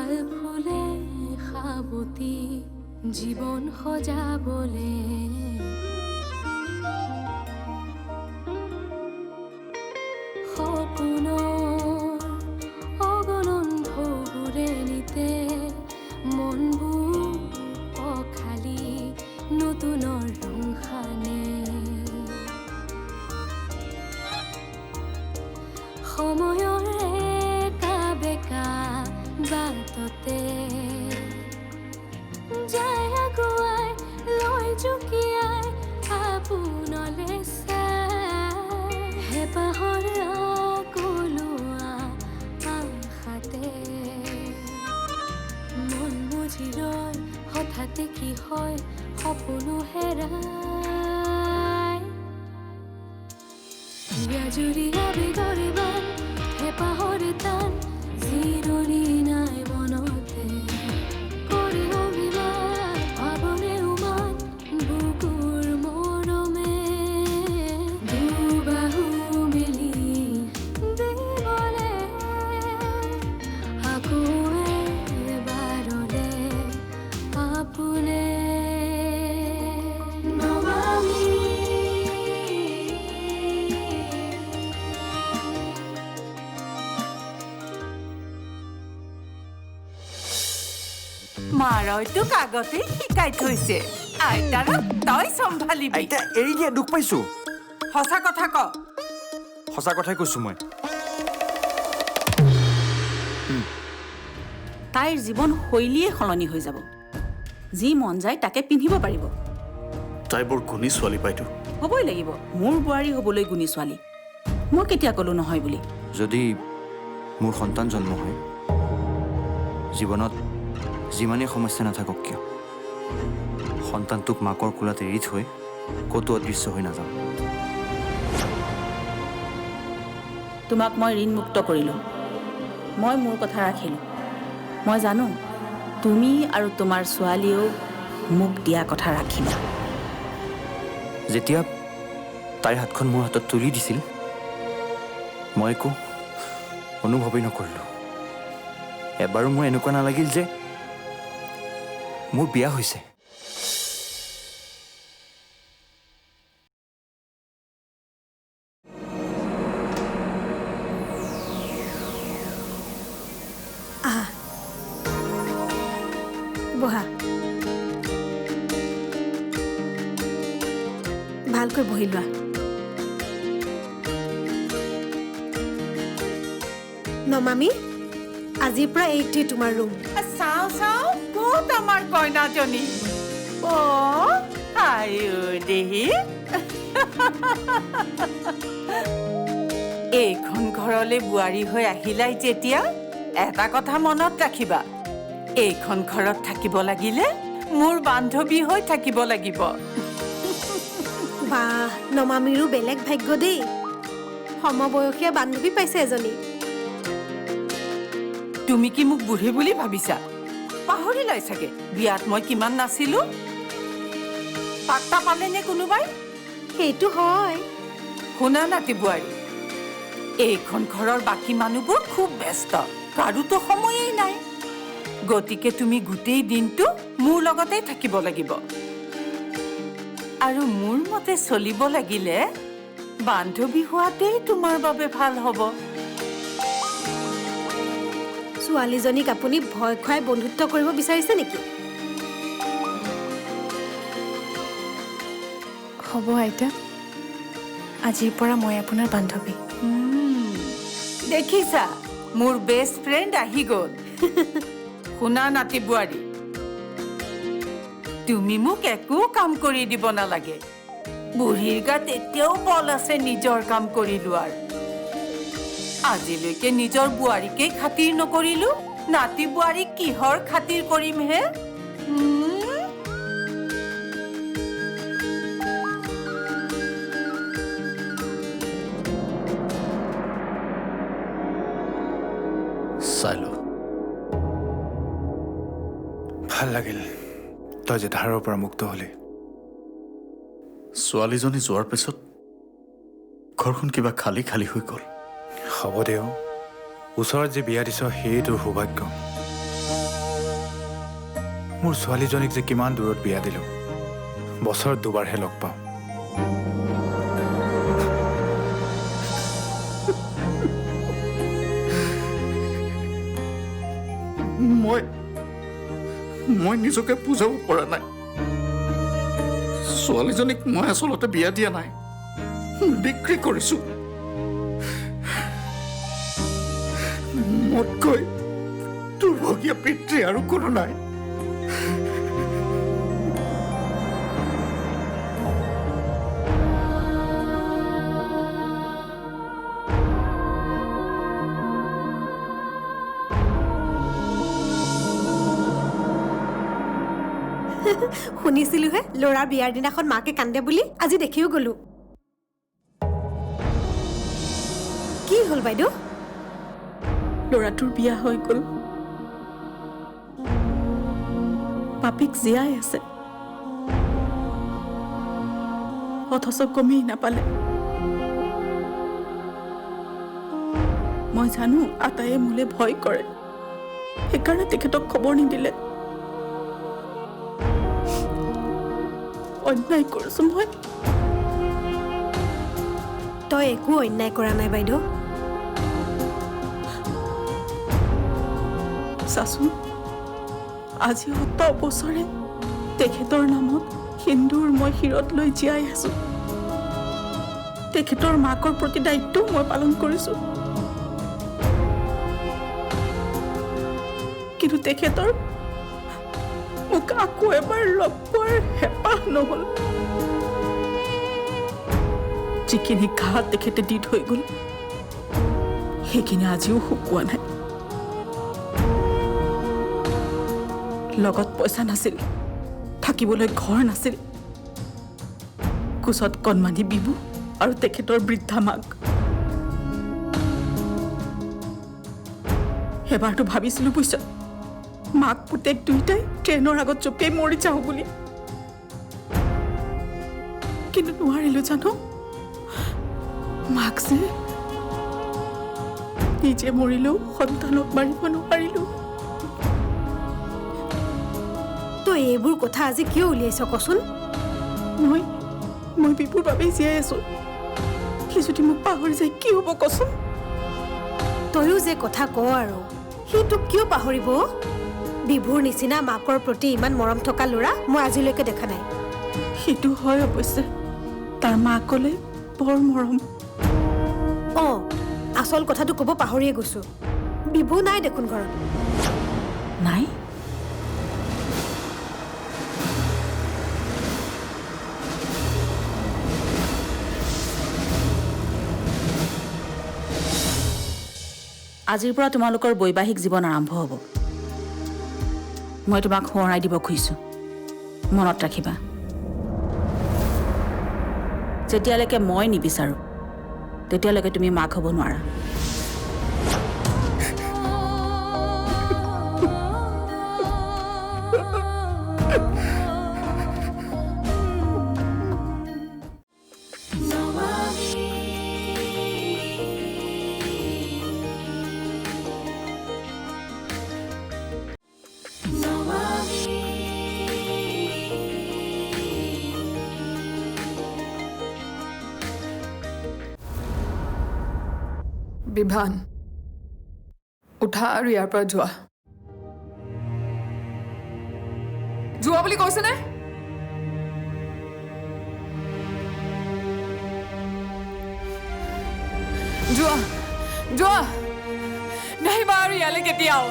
ভাল ফুলে সাবতি জীৱন সজাবলে সপোনৰ অগণন ঢৌবোৰে নিতে মনবোৰ অখালি নতুনৰ ৰং সানে সময়ৰ একা বেকা বাটতে যায় আগুৱাই লৈ জুকিয়াই আপোনলে চাই হেঁপাহৰ আকলোৱা আশাতে মন বুজি ৰয় হঠাতে কি হয় সপোনো হেৰাই জুৰি আবেগৰে বান হেঁপাহৰে টান জিৰণি নাই মনতে কৰি অভিমান ভাৱনে উমান বুকুৰ মৰমে দুবাহু মেলি দিবলে আকৌ এবাৰলে আপোনে মাৰইতো কাগজে শিকাই থৈছে আইতাৰক তই চম্ভালিবি আইতা এৰি দিয়া দুখ পাইছো সঁচা কথা ক সঁচা কথাই কৈছো মই তাইৰ জীৱন শৈলীয়ে সলনি হৈ যাব যি মন যায় তাকে পিন্ধিব পাৰিব তাই বৰ গুণী ছোৱালী পাইতো হ'বই লাগিব মোৰ বোৱাৰী হ'বলৈ গুণী ছোৱালী মই কেতিয়া ক'লো নহয় বুলি যদি মোৰ সন্তান জন্ম হয় জীৱনত যিমানেই সমস্যা নাথাকক কিয় সন্তানটোক মাকৰ কোলাত এৰি থৈ ক'তো অদৃশ্য হৈ নাযাওঁ তোমাক মই ঋণমুক্ত কৰিলোঁ মই মোৰ কথা ৰাখিলোঁ মই জানো তুমি আৰু তোমাৰ ছোৱালীয়েও মোক দিয়া কথা ৰাখিলা যেতিয়া তাইৰ হাতখন মোৰ হাতত তুলি দিছিল মই একো অনুভৱেই নকৰিলোঁ এবাৰো মোৰ এনেকুৱা নালাগিল যে মোৰ বিয়া হৈছে বহা ভালকৈ বহি লোৱা নমামি আজিৰ পৰা এইটোৱে তোমাৰ ৰুম চাওঁ চাওঁ ক'ত আমাৰ কইনাজনী আয়ো দেহি এইখন ঘৰলৈ বোৱাৰী হৈ আহিলাই যেতিয়া এটা কথা মনত ৰাখিবা এইখন ঘৰত থাকিব লাগিলে মোৰ বান্ধৱী হৈ থাকিব লাগিব বাহ নমামিৰো বেলেগ ভাগ্য দেই সমবয়সীয়া বান্ধৱী পাইছে এজনী তুমি কি মোক বুঢ়ী বুলি ভাবিছা পাহৰিলাই চাগে বিয়াত মই কিমান নাছিলো পাত্তা পালে নে কোনোবাই সেইটো হয় শুনা নাতি বোৱাৰী এইখন ঘৰৰ বাকী মানুহবোৰ খুব ব্যস্ত কাৰোতো সময়েই নাই গতিকে তুমি গোটেই দিনটো মোৰ লগতেই থাকিব লাগিব আৰু মোৰ মতে চলিব লাগিলে বান্ধৱী হোৱাতেই তোমাৰ বাবে ভাল হ'ব ছোৱালীজনীক আপুনি ভয় খুৱাই বন্ধুত্ব কৰিব বিচাৰিছে নেকি হ'ব আইতা আজিৰ পৰা মই আপোনাৰ বান্ধৱী দেখিছা মোৰ বেষ্ট ফ্ৰেণ্ড আহি গ'ল শুনা নাতি বোৱাৰী তুমি মোক একো কাম কৰি দিব নালাগে বুঢ়ীৰ গাত এতিয়াও বল আছে নিজৰ কাম কৰি লোৱাৰ আজিলৈকে নিজৰ বোৱাৰীকেই খাতিৰ নকৰিলো নাতি বোৱাৰীক কিহৰ খাতিৰ কৰিম হে চাই ল ভাল লাগিল তই জেঠাৰৰ পৰা মুক্ত হলি ছোৱালীজনী যোৱাৰ পিছত ঘৰখন কিবা খালী খালী হৈ গ'ল হ'ব দেও ওচৰত যে বিয়া দিছ সেই তোৰ সৌভাগ্য মোৰ ছোৱালীজনীক যে কিমান দূৰত বিয়া দিলোঁ বছৰত দুবাৰহে লগ পাওঁ মই নিজকে বুজাব পৰা নাই ছোৱালীজনীক মই আচলতে বিয়া দিয়া নাই বিক্ৰী কৰিছো মোতকৈ দুৰ্ভগীয়া পিতৃ আৰু কোনো নাই শুনিছিলোহে ল'ৰাৰ বিয়াৰ দিনাখন মাকে কান্দে বুলি আজি দেখিও গলো কি হ'ল বাইদেউ ল'ৰাটোৰ বিয়া হৈ গ'ল পাপিক জীয়াই আছে অথচ গমেই নাপালে মই জানো আটায়ে মোলে ভয় কৰে সেইকাৰণে তেখেতক খবৰ নিদিলে অন্যায় কৰিছো মই তই একো অন্যায় কৰা নাই বাইদেউ চাচোন আজি 7 বছৰে তেখেতৰ নামত সিন্দুৰ মই শিৰত লৈ জীয়াই আছো তেখেতৰ মাকৰ প্ৰতি দায়িত্ব মই পালন কৰিছো কিন্তু তেখেতৰ মোক আকৌ এবাৰ লগ পোৱাৰ হেঁপাহ নহ'ল যিখিনি ঘাঁ তেখেতে দি থৈ গ'ল সেইখিনি আজিও শুকোৱা নাই লগত পইচা নাছিল থাকিবলৈ ঘৰ নাছিল কোচত কণমানি বিবু আৰু তেখেতৰ বৃদ্ধা মাক এবাৰতো ভাবিছিলো বুজিছ মাক পুতেক দুইটাই ট্ৰেইনৰ আগত জঁপিয়াই মৰি যাওঁ বুলি কিন্তু নোৱাৰিলো জানো মাক যে নিজে মৰিলেও সন্তানক মাৰিব নোৱাৰিলো তই এইবোৰ কথা আজি কিয় উলিয়াইছ কচোন মই বিপুৰ বাবেই জীয়াই আছো সি যদি মোক পাহৰি যায় কি হ'ব কচোন তয়ো যে কথা ক আৰু সি তোক কিয় পাহৰিব বিভুৰ নিচিনা মাকৰ প্ৰতি ইমান মৰম থকা ল'ৰা মই আজিলৈকে দেখা নাই সেইটো হয় অৱশ্যে তাৰ মাকলে বৰ মৰম আচল কথাটো ক'ব পাহৰিয়ে গৈছো বিভু নাই দেখোন ঘৰত নাই আজিৰ পৰা তোমালোকৰ বৈবাহিক জীৱন আৰম্ভ হ'ব মই তোমাক সোঁৱৰাই দিব খুজিছোঁ মনত ৰাখিবা যেতিয়ালৈকে মই নিবিচাৰোঁ তেতিয়ালৈকে তুমি মাক হ'ব নোৱাৰা বিভান উঠা আৰু ইয়াৰ পৰা যোৱা যোৱা বুলি কৈছেনে যোৱা যোৱা নাহিবা আৰু ইয়ালৈ কেতিয়াও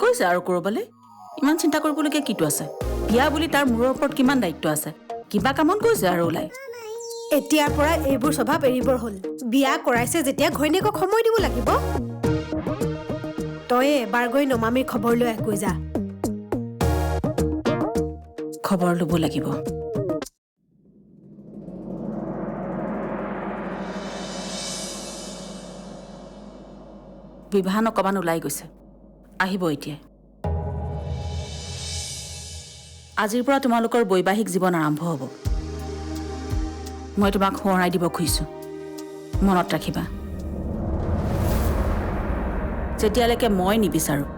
গৈছে আৰু কৰবালে ইমান চিন্তা কৰিবলগীয়া কিটো আছে বিয়া বুলি তাৰ মূৰৰ ওপৰত কিমান দায়িত্ব আছে কিবা কামত গৈছে আৰু ওলাই এতিয়াৰ পৰা এইবোৰ স্বভাৱ এৰিবৰ হ'ল বিয়া কৰাইছে যেতিয়া ঘৈণীয়েকক সময় দিব লাগিব তই এবাৰ গৈ নমামীৰ খবৰ লৈ গৈ যা খবৰ ল'ব লাগিব। বিভান অকণমান ওলাই গৈছে, আহিব এতিয়া। আজিৰ পৰা তোমালোকৰ বৈবাহিক জীৱন আৰম্ভ হ'ব। মই তোমাক সোঁৱৰাই দিব খুজিছোঁ, মনত ৰাখিবা। যেতিয়ালৈকে মই নিবিচাৰোঁ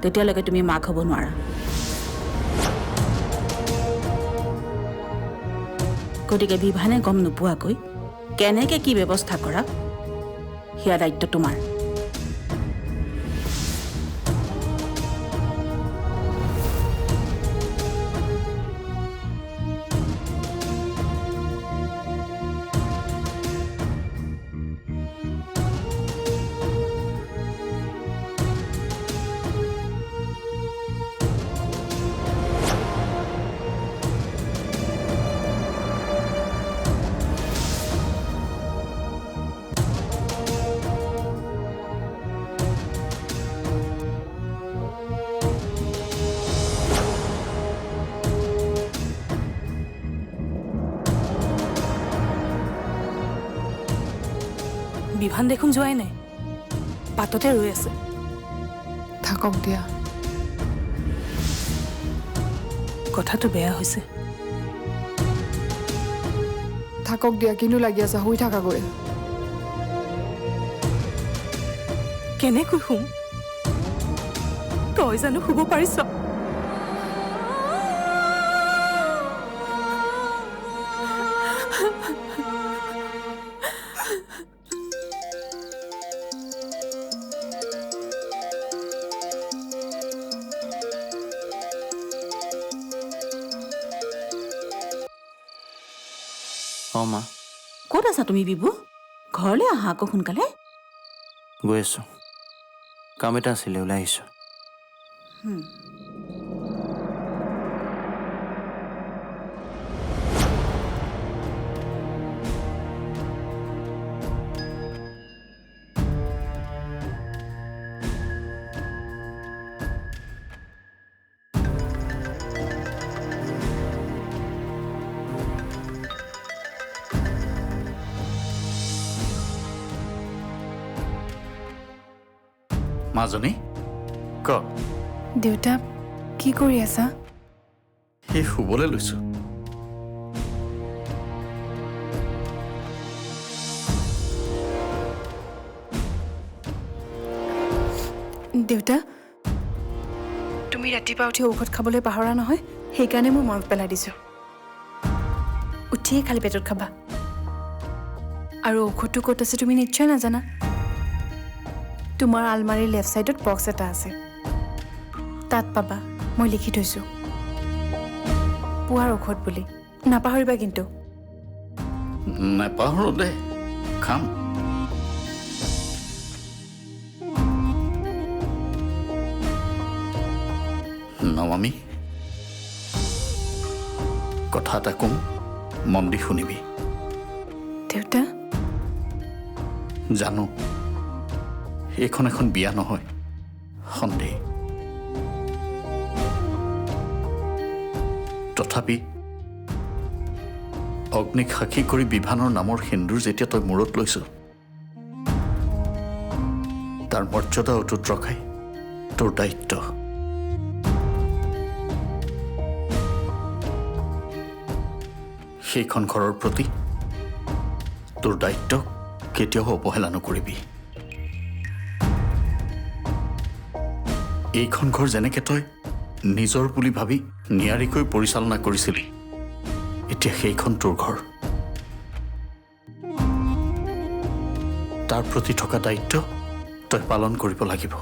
তেতিয়ালৈকে তুমি মাক হ'ব নোৱাৰা। গতিকে বিভানে গম নোপোৱাকৈ কেনেকৈ কি ব্যৱস্থা কৰা সেয়া দায়িত্ব তোমাৰ। বিভান দেখোন যোৱাই নাই, বাটতে ৰৈ আছে। থাকক দিয়া। কথাটো বেয়া হৈছে। থাকক দিয়া, কিনো লাগি আছে, শুই থাকাগৈ। কেনেকৈ শুম? তই জানো শুব পাৰিছ? অঁ মা, ক'ত আছা তুমি বিভু? ঘৰলৈ আহা আকৌ সোনকালে। গৈ আছোঁ, কাম এটা আছিলে, ওলাই আহিছোঁ। মাজনী ক। দেউতা, কি কৰি আছা? সেই শুবলৈ লৈছোঁ। দেউতা, তুমি ৰাতিপুৱা উঠি ঔষধ খাবলৈ পাহৰা নহয়, সেইকাৰণে মই মনত পেলাই দিছোঁ। উঠিয়ে খালি পেটত খাবা। আৰু ঔষধটো ক'ত আছে তুমি নিশ্চয় নাজানা। তোমাৰ আলমাৰীৰ লেফ্ট ছাইডত বক্স এটা আছে, তাত পাবা। মই লিখি থৈছোঁ, পুৱাৰ ঔষধ বুলি। নাপাহৰিবা কিন্তু। নেপাহৰোঁ দে, খাম। নমামি, কথা এটা কম, মন দি শুনিবি। দেউতা, জানো এইখন এখন বিয়া নহয়, সন্দেহ। তথাপি অগ্নিক সাক্ষী কৰি বিভানৰ নামৰ সেন্দুৰ যেতিয়া তই মূৰত লৈছ, তাৰ মৰ্যাদা অটুট ৰখাই তোৰ দায়িত্ব। সেইখন ঘৰৰ প্ৰতি তোৰ দায়িত্বক কেতিয়াও অৱহেলা নকৰিবি। এইখন ঘৰ যেনেকৈ তই নিজৰ বুলি ভাবি নিয়াৰিকৈ পৰিচালনা কৰিছিলি, এতিয়া সেইখন তোৰ ঘৰ। তাৰ প্ৰতি থকা দায়িত্ব তই পালন কৰিব লাগিব।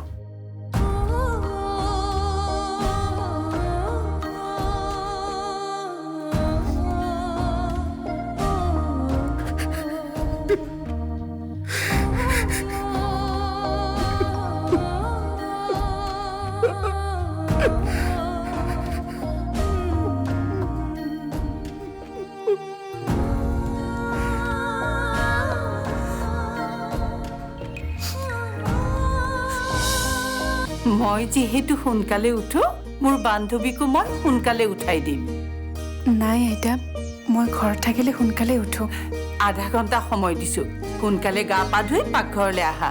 মই যিহেতু সোনকালে উঠো মোৰ বান্ধৱীকো মই সোনকালে উঠাই দিম নাই আইতা মই ঘৰত থাকিলে সোনকালে উঠো আধা ঘণ্টা সময় দিছো সোনকালে গা পা ধুই পাকঘৰলৈ আহা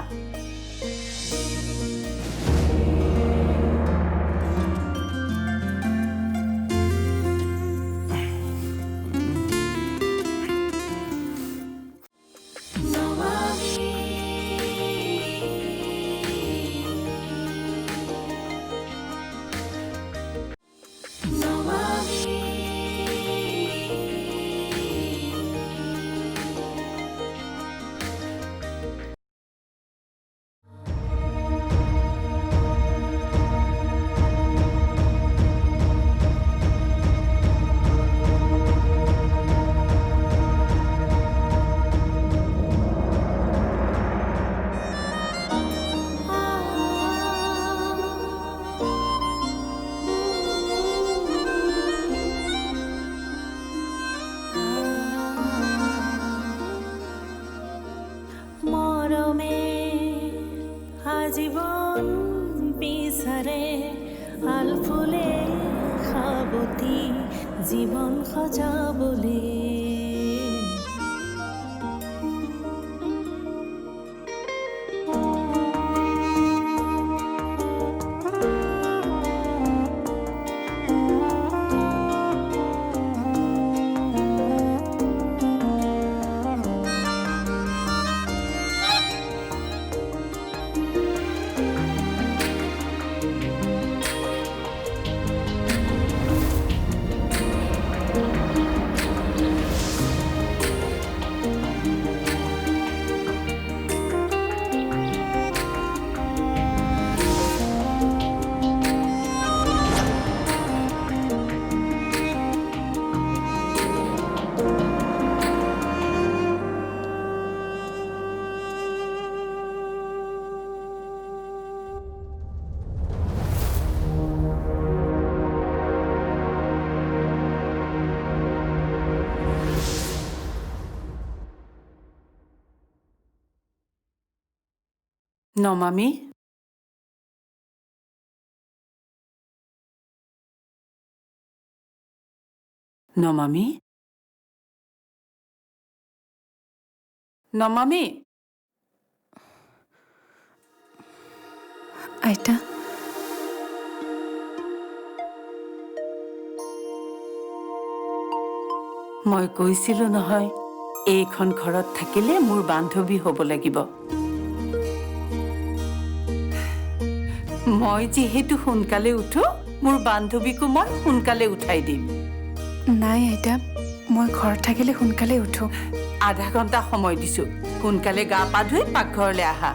জীবন বিচাৰে আল ফুলে সাৱতি জীৱন সজাবলৈ নমামি নমামি নমামি আইতা মই কৈছিলো নহয় এইখন ঘৰত থাকিলে মোৰ বান্ধৱী হ'ব লাগিব মই যিহেতু সোনকালে উঠো মোৰ বান্ধৱীকো মই সোনকালে উঠাই দিম নাই আইতা মই ঘৰত থাকিলে সোনকালে উঠো আধা ঘণ্টা সময় দিছো সোনকালে গা পা ধুই পাকঘৰলৈ আহা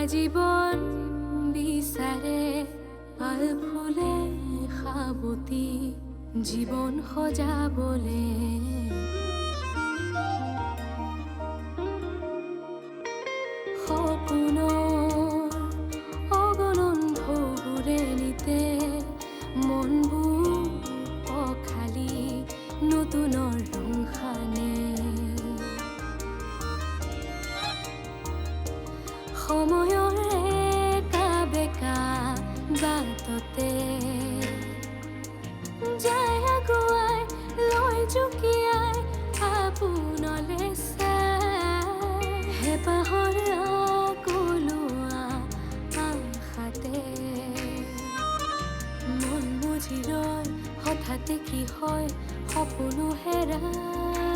জীৱন বিচাৰে আল ফুলে সাৱতি জীৱন সজাবলে সপোনৰ অগণন ঢৌবোৰে নিতে মনবোৰ অখালি নতুনৰ ৰং সানে সময়ৰ একা বেকা বাটতে যায় আগুৱাই লৈ জুকিয়াই আপোনলে চাই হেঁপাহৰ আকলোৱা আশা চিৰই হঠাতে কি হয় সপোনো হেৰাই